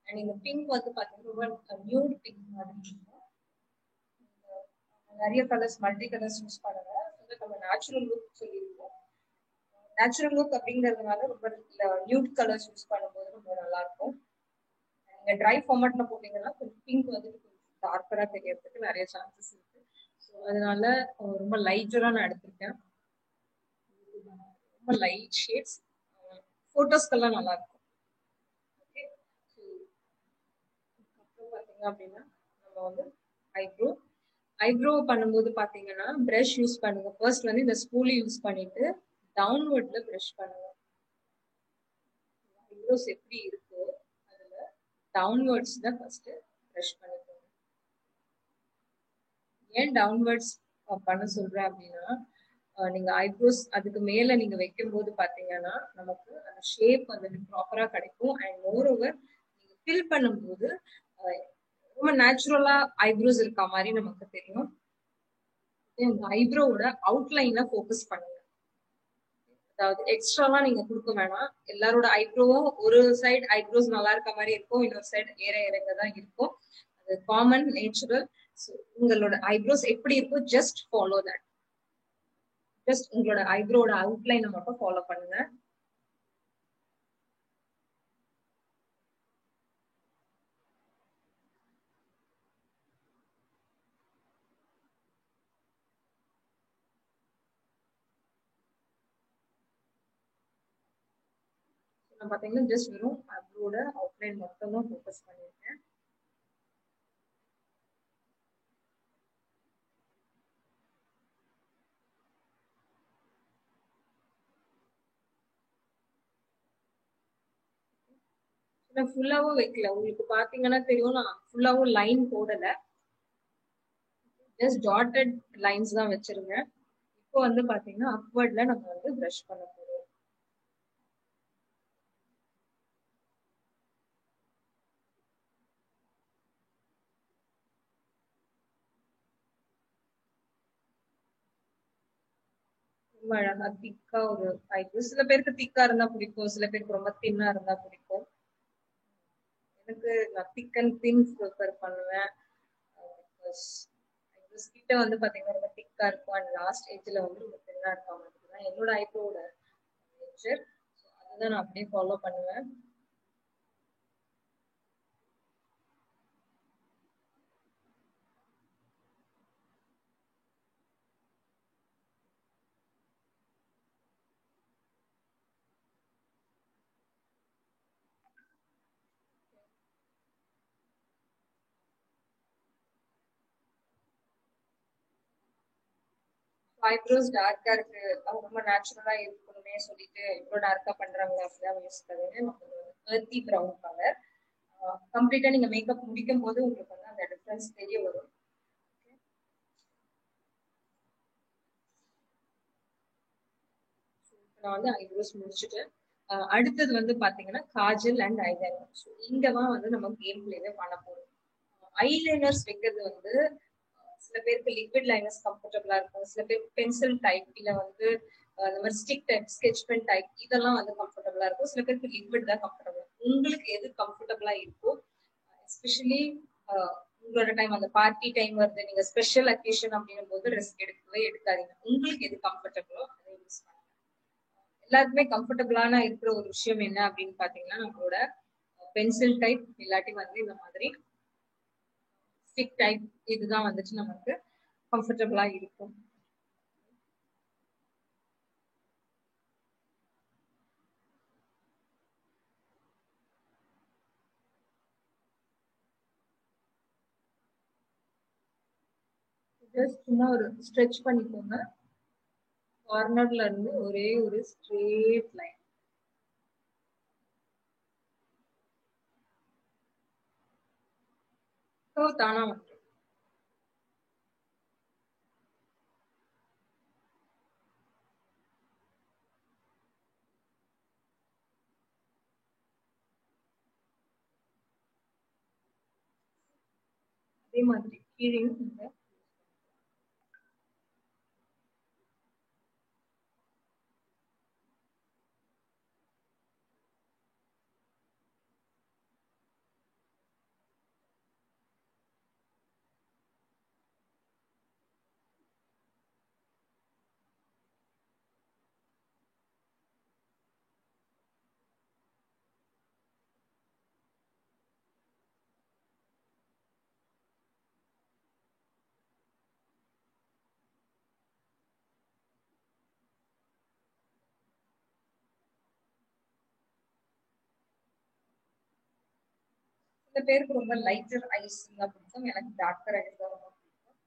அண்ட் இந்த பிங்க் வந்து பாத்தீங்கன்னா ரொம்ப நியூட் பிங்க் மாதிரி இருக்கும். நிறைய கலர்ஸ், மல்டி கலர்ஸ் யூஸ் பண்ணுங்க. நம்ம நேச்சுரல் லுக் சொல்லியிருக்கோம். நேச்சுரல் லுக் அப்படிங்கிறதுனால ரொம்ப நியூட் கலர்ஸ் யூஸ் பண்ணும்போது ரொம்ப நல்லா இருக்கும். நீங்க ட்ரை ஃபார்மேட்ல போட்டீங்கன்னா கொஞ்சம் பிங்க் வந்து டார்க்கரா தெரியறதுக்கு நிறைய சான்சஸ் இருக்கு. ஸோ அதனால ரொம்ப லைட்டரா நான் எடுத்திருக்கேன், ரொம்ப லைட் ஷேட்ஸ், போட்டோஸ்க்கெல்லாம் நல்லா இருக்கும். ஓகே, அப்புறம் பாத்தீங்க அப்படின்னா நம்ம வந்து ஐப்ரோ பண்ணும்போது பாத்தீங்கன்னா பிரஷ் யூஸ் பண்ணுங்க. ஃபர்ஸ்ட் வந்து இந்த ஸ்பூலி யூஸ் பண்ணிட்டு டவுன்வர்ட்ல பிரஷ் பண்ணுங்க. ஐப்ரோஸ் எப்படி இருக்கோ அதுல டவுன்வர்ட்ஸ் தான் ஃபர்ஸ்ட் பிரஷ் பண்ணிக்கோங்க. ஏன் டவுன்வர்ட்ஸ் பண்ண சொல்றேன் அப்படின்னா, நீங்க ஐப்ரோஸ் அதுக்கு மேல நீங்க வைக்கும் போது பாத்தீங்கன்னா நமக்கு அந்த ஷேப் வந்து ப்ராப்பரா கிடைக்கும். அண்ட் மோர் ஓவர் நீங்க ஃபில் பண்ணும்போது ரொம்ப நேச்சுரலா ஐப்ரோஸ் இருக்க மாதிரி நமக்கு தெரியும். இந்த ஐப்ரோவோட அவுட்லைனை ஃபோக்கஸ் பண்ணுங்க. அதாவது எக்ஸ்ட்ராலாம் நீங்க கொடுக்க வேணாம். எல்லாரோட ஐப்ரோவும் ஒரு சைடு ஐப்ரோஸ் நல்லா இருக்க மாதிரி இருக்கும், இன்னொரு சைடு இறங்க தான் இருக்கும். அது காமன், நேச்சுரல். உங்களோட ஐப்ரோஸ் எப்படி இருக்கோ ஜஸ்ட் ஃபாலோ தட். ஜஸ்ட் உங்களோட ஐப்ரோட அவுட்லைனை மட்டும் ஃபாலோ பண்ணுங்க. நான் பாத்தீங்கன்னா ஜஸ்ட் வெறும் ஐப்ரோட அவுட்லைன் மட்டும் தான் ஃபோக்கஸ் பண்ணிருக்கேன். நான் ஃபுல்லாவும் வைக்கல, உங்களுக்கு பாத்தீங்கன்னா தெரியும் நான் ஃபுல்லாவும் லைன் போடல, ஜஸ்ட் டாட்டட் லைன்ஸ் தான் வச்சிருக்கேன். இப்போ வந்து பாத்தீங்கன்னா அப்வர்ட்ல நம்ம வந்து பிரஷ் பண்ண போறோம். ரொம்ப அழகா திக்கா ஒரு ஐப்ரோ. சில பேருக்கு திக்கா இருந்தா பிடிக்கும், சில பேருக்கு ரொம்ப தின்னா இருந்தா பிடிக்கும். எனக்கு நான் திக் அண்ட் தின் ப்ரிஃபர் பண்ணுவேன். ஐப்ரோஸ் கிட்ட வந்து பாத்தீங்கன்னா ரொம்ப திக்கா இருக்கும், அண்ட் லாஸ்ட் எட்ஜ்ல வந்து ரொம்ப தின்னா இருக்க மாதிரி தான் என்னோட ஐப்ரோட நேச்சர். அதுதான் நான் அப்படியே ஃபாலோ பண்ணுவேன். ஐப்ரோஸ் டார்க்கா இருக்கு, அவங்க ரொம்ப நேச்சுரலா இருக்கணுமே சொல்லிட்டு இவ்வளவு டார்க்கா பண்றாங்க அப்படிதான் யோசிக்காதீங்க. நமக்கு earthy brown கலர். கம்ப்ளீட்டா நீங்க மேக்கப் முடிக்கும் போது உங்களுக்கு வந்து அந்த டிஃபரன்ஸ் தெரிய வரும். நான் வந்து ஐப்ரோஸ் முடிச்சுட்டு அடுத்தது வந்து பாத்தீங்கன்னா காஜல் அண்ட் ஐலைனர். ஸோ இங்கதான் வந்து நம்ம கேம் பிளேவே பண்ண போறோம். ஐலைனர்ஸ் வைக்கிறது வந்து சில பேருக்கு லிக்விட் லைனர்ஸ் கம்ஃபர்டபுளா இருக்கும், சில பேருக்கு பென்சில் டைப் இல்ல வந்து இந்த மாதிரி stick type, sketch pen type இதெல்லாம் வந்து கம்ஃபர்டபுளா இருக்கும். சில பேருக்கு லிக்விட் தான் கம்ஃபர்டபுள். உங்களுக்கு எது கம்ஃபர்டபுளா இருக்கோ, எஸ்பெஷலி உங்களோட டைம் அந்த பார்ட்டி டைம் வருது, நீங்க ஸ்பெஷல் அக்கேஷன் அப்படின்னும் போது ரிஸ்க் எடுக்கவே எடுக்காதீங்க. உங்களுக்கு எது கம்ஃபர்டபுளோ அதை யூஸ் பண்ணுங்க. எல்லாருக்குமே கம்ஃபர்டபுளான இருக்கிற ஒரு விஷயம் என்ன அப்படின்னு பாத்தீங்கன்னா நம்மளோட பென்சில் டைப் இல்லாட்டி வந்து இந்த மாதிரி ஸ்டிக் டைப், இதுதான் வந்துட்டு நமக்கு கம்ஃபர்டபுளா இருக்கும். ஜஸ்ட் சும்மா ஒரு ஸ்ட்ரெச் பண்ணிக்கோங்க. கார்னர்ல இருந்து ஒரே ஒரு ஸ்ட்ரெயிட் லைன். ஸோ தானா வந்து அதே மாதிரி கீழே நீங்க சில பேருக்கு ரொம்ப லைட்டர் ஐஸ் தான் பிடிக்கும், எனக்கு டார்க்கர் ஐஸ் தான் ரொம்ப பிடிக்கும்.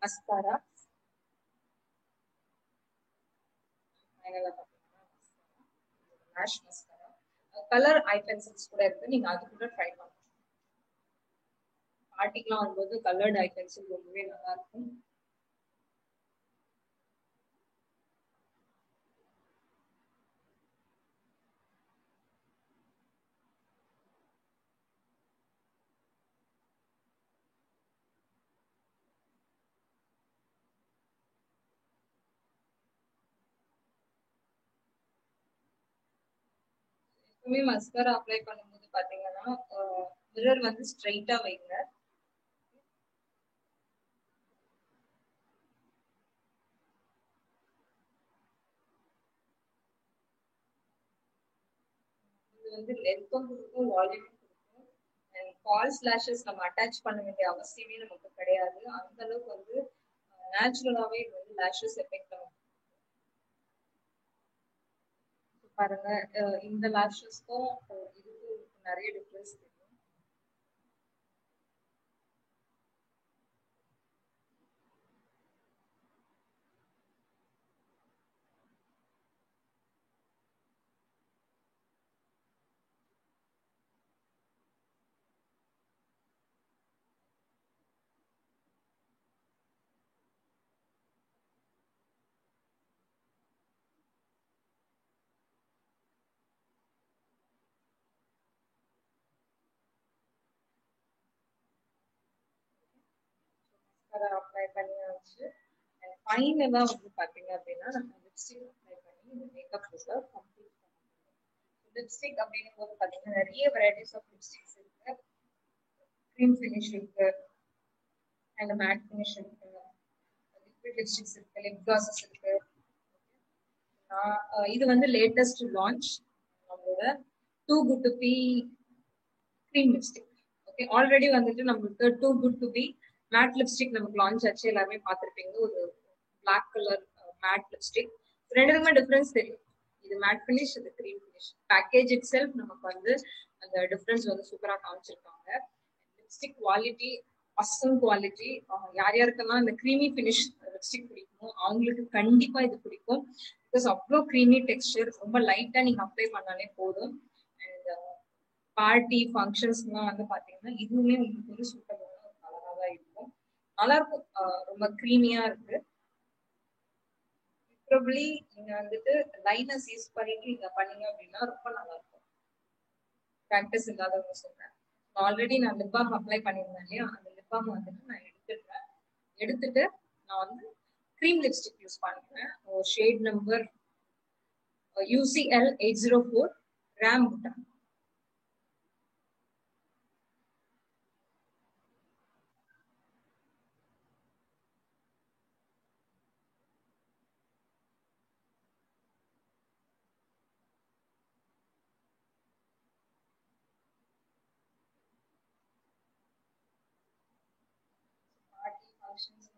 மஸ்காரா ஃபைனலா பாத்தீங்கன்னா லாஷ் மஸ்காரா, கலர் ஐ பென்சில்ஸ் கூட இருக்கு, நீங்க அது கூட ட்ரை பண்ணலாம். பார்ட்டிக்கெல்லாம் வரும்போது கலர்ட் ஐ பென்சில் ரொம்பவே நல்லா இருக்கும். எப்பவுமே மஸ்காரா அப்ளை பண்ணும்போது பாத்தீங்கன்னா மிரர் வந்து ஸ்ட்ரைட்டா வைங்க. இது வந்து லென்த்தும் கொடுக்கும், வால்யூமும் கொடுக்கும். அண்ட் ஃபால்ஸ் லேஷஸ் நம்ம அட்டாச் பண்ண வேண்டிய அவசியமே நமக்கு கிடையாது. அந்த அளவுக்கு வந்து நேச்சுரலாவே இது வந்து லேஷஸ் எஃபெக்ட் ஆகும். பாருங்க, இந்த லேஷஸ்க்கும் இதுக்கும் நிறைய டிஃபரன்ஸ் தெரியும். அப்ளை பண்ணியாச்சு. ஃபைனலா வந்து பாத்தீங்க அப்படின்னா நம்ம லிப்ஸ்டிக் அப்ளை பண்ணி இந்த மேக்கப் லுக்கை கம்ப்ளீட் பண்ணுவோம். லிப்ஸ்டிக் அப்படின்னும் போது பாத்தீங்கன்னா நிறைய வெரைட்டிஸ் ஆஃப் லிப்ஸ்டிக்ஸ் இருக்கு. க்ரீம் ஃபினிஷ் இருக்கு, அண்ட் மேட் ஃபினிஷ் இருக்கு, லிக்விட் லிப்ஸ்டிக்ஸ் இருக்கு, லிப் கிளாஸஸ் இருக்கு. இது வந்து லேட்டஸ்ட் லான்ச் நம்மளோட too good to be cream lipstick. Okay, already வந்துட்டு நம்மளுக்கு too good to be matte lipstick நமக்கு லான்ச் ஆச்சு, எல்லாருமே பார்த்துருப்பீங்க. ஒரு பிளாக் கலர் மேட் லிப்ஸ்டிக். ரெண்டுக்குமே டிஃபரன்ஸ் தெரியும். இது மேட் ஃபினிஷ், இது cream finish. Package it self நமக்கு வந்து அந்த டிஃபரன்ஸ் வந்து சூப்பரா காமிச்சிருக்காங்க. Lipstick quality awesome quality. யார் யாருக்கெல்லாம் இந்த க்ரீமி ஃபினிஷ் லிப்ஸ்டிக் பிடிக்குமோ அவங்களுக்கு கண்டிப்பா இது பிடிக்கும். பிகாஸ் அவ்வளோ க்ரீமி டெக்ஸ்டர், ரொம்ப லைட்டா நீங்க அப்ளை பண்ணாலே போதும். அண்ட் பார்ட்டி ஃபங்க்ஷன்ஸ்லாம் வந்து பாத்தீங்கன்னா இதுவுமே உங்களுக்கு ஒரு சூட்டபிளான ஒரு கலரா தான் இருக்கும். நல்லா இருக்கும், ரொம்ப க்ரீமியா இருக்கு. ப்ராபபிலி நீங்க வந்துட்டு லைனஸ் யூஸ் பண்ணிட்டு நீங்க பண்ணீங்க அப்படின்னா ரொம்ப நல்லா இருக்கும். ப்ராக்டிஸ் இல்லாதவங்க சொல்றேன். ஆல்ரெடி நான் லிப் பாம் அப்ளை பண்ணியிருந்தேன் இல்லையா, அந்த லிப் பாம் வந்துட்டு நான் எடுத்துட்டு நான் வந்து க்ரீம் லிப்ஸ்டிக் யூஸ் பண்ணிக்கிறேன். Shade number UCL 804 ராம்புட்டான்.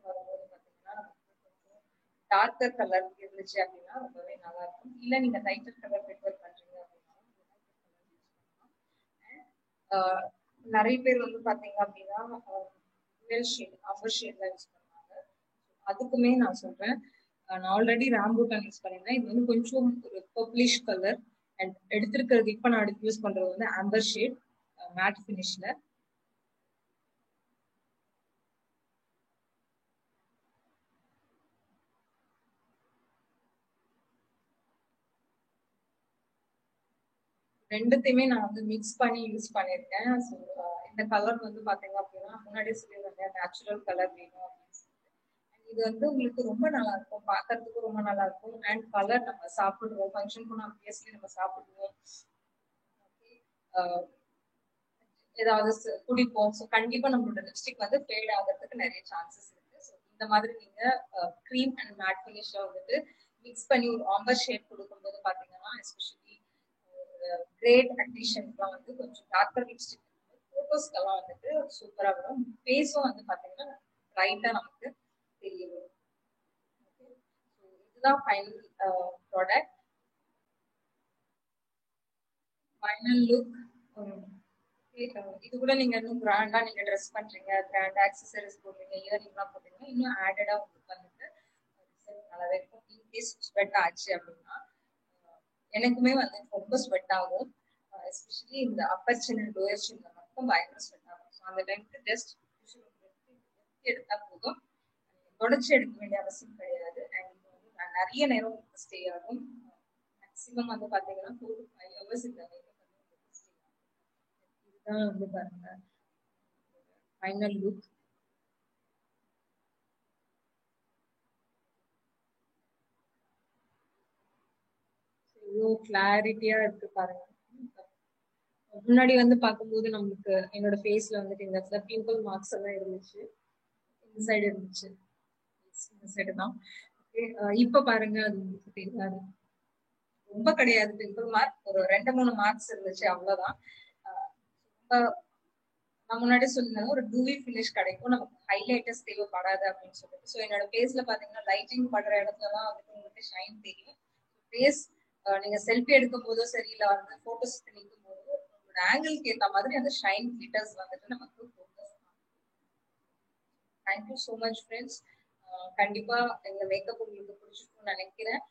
வரும்போது பாத்தீங்கன்னா டார்க்கர் கலர் இருந்துச்சு அப்படின்னா ரொம்பவே நல்லா இருக்கும். இல்ல நீங்க லைட்டர் கலர் ப்ரிஃபர் பண்றீங்க அப்படின்னா நிறைய பேர் வந்து பாத்தீங்க அப்படின்னா ஷேட் அம்பர் ஷேட் யூஸ் பண்ணுவாங்க. அதுக்குமே நான் சொல்றேன், நான் ஆல்ரெடி ராம்பூட்டான் யூஸ் பண்ணிருந்தேன். இது வந்து கொஞ்சம் ஒரு பர்பிளிஷ் கலர். அண்ட் எடுத்திருக்கிறது இப்ப நான் யூஸ் பண்றது வந்து ஆம்பர் ஷேட் மேட் ஃபினிஷ்ல. ரெண்டுத்தையுமே நான் வந்து மிக்ஸ் பண்ணி யூஸ் பண்ணிருக்கேன். ஸோ இந்த கலர் வந்து பாத்தீங்க அப்படின்னா முன்னாடியே சொல்லியிருந்தேன் நேச்சுரல் கலர் வேணும் அப்படின்னு சொல்லிட்டு. இது வந்து உங்களுக்கு ரொம்ப நல்லா இருக்கும், பாக்குறதுக்கு ரொம்ப நல்லா இருக்கும். அண்ட் கலர் நம்ம சாப்பிடுவோம், ஃபங்க்ஷன் போனா ஆப்வியஸ்லி நம்ம சாப்பிடுவோம், ஏதாவது குடிப்போம். ஸோ கண்டிப்பா நம்மளோட லிப்ஸ்டிக் வந்து ஃபேட் ஆகிறதுக்கு நிறைய சான்சஸ் இருக்கு. ஸோ இந்த மாதிரி நீங்க க்ரீம் அண்ட் மேட் ஃபினிஷ்ல வந்துட்டு மிக்ஸ் பண்ணி ஒரு ஆம்பர் ஷேட் கொடுக்கும்போது பாத்தீங்கன்னா எஸ்பெஷலி கிரேட் அடிஷன்ஸ்லாம் வந்து கொஞ்சம் டார்க்கர் லிப்ஸ்டிக் போட்டோஸ்க்கெல்லாம் வந்துட்டு சூப்பரா வரும். ஃபேஸும் வந்து பாத்தீங்கன்னா பிரைட்டா நமக்கு தெரிய வரும். இதுதான் ஃபைனல் ப்ராடக்ட். Final look. இது கூட நீங்க இன்னும் கிராண்டா நீங்க ட்ரெஸ் பண்றீங்க, கிராண்டா ஆக்சசரிஸ் போடுறீங்க, இயரிங்லாம் போட்டீங்கன்னா இன்னும் ஆடடா உங்களுக்கு வந்துட்டு நல்லாவே இருக்கும். இன்கேஸ் ஸ்வெட் ஆச்சு அப்படின்னா, எனக்குமே வந்து ரொம்ப ஸ்வெட் ஆகும். எஸ்பெஷலி இந்த அப்பர் சின்ன லோயர் சின்ன மட்டும் பயங்கர ஸ்வெட் ஆகும். ஸோ அந்த டைமுக்கு ஜஸ்ட் எடுத்தா போதும், தொடச்சி எடுக்க வேண்டிய அவசியம் கிடையாது. அண்ட் இது வந்து நிறைய நேரம் ஸ்டே ஆகும். மேக்ஸிமம் வந்து பாத்தீங்கன்னா 4 to 5 hours இந்த இதுதான் வந்து பாருங்க ஃபைனல் லுக். இவ்வளோ கிளாரிட்டியா இருக்கு பாருங்க. முன்னாடி வந்து பார்க்கும்போது நம்மளுக்கு என்னோட ஃபேஸ்ல வந்துட்டு இந்த இடத்துல பிம்பிள் மார்க்ஸ் எல்லாம் இருந்துச்சு, இந்த சைடு இருந்துச்சு, இந்த சைடு தான். இப்ப பாருங்க அது உங்களுக்கு தெரியாது, ரொம்ப கிடையாது பிம்பிள் மார்க், ஒரு 2-3 மார்க்ஸ் இருந்துச்சு அவ்வளவுதான். நான் முன்னாடி சொல்லியிருந்தேன் ஒரு டூவி ஃபினிஷ் கிடைக்கும், நமக்கு ஹைலைட்டர்ஸ் தேவைப்படாது அப்படின்னு சொல்லிட்டு. ஸோ என்னோட ஃபேஸ்ல பாத்தீங்கன்னா லைட்டிங் படுற இடத்துலலாம் வந்துட்டு உங்களுக்கு ஷைன் தெரியும். ஃபேஸ் நீங்க செல்ஃபி எடுக்கும் போதோ சரி, இல்ல வந்து போட்டோஸ் நிற்கும் போதோ உங்களோட ஆங்கிளுக்கு ஏற்ற மாதிரி அந்த ஷைன் கிளிட்டர்ஸ் வந்துட்டு நமக்கு focus. Thank you so much friends. கண்டிப்பா இந்த மேக்கப் உங்களுக்கு பிடிச்சிருக்கும்னு நினைக்கிறேன்.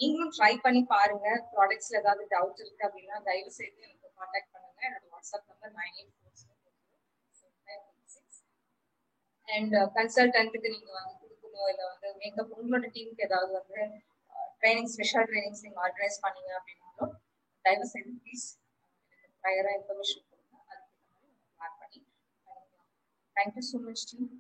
நீங்களும் ட்ரை பண்ணி பாருங்க. ப்ராடக்ட்ஸ்ல ஏதாவது டவுட் இருக்கு அப்படின்னா தயவு செய்து எனக்கு கான்டாக்ட் பண்ணுங்க. என்னோட வாட்ஸ்அப் நம்பர் 9846. அண்ட் கன்சல்டன்ட்டுக்கு நீங்க வந்து கொடுக்கணும், இல்லை வந்து மேக்கப் உங்களோட டீமுக்கு ஏதாவது வந்து ட்ரைனிங், ஸ்பெஷல் ட்ரைனிங்ஸ் நீங்க ஆர்கனைஸ் பண்ணீங்க அப்படின்னாலும் தயவு செய்து ப்ளீஸ் எனக்கு ப்ரையரா இன்ஃபர்மேஷன் கொடுங்க. அதுக்கு பிளான் பண்ணி பண்ணிக்கலாம். Thank you so much team.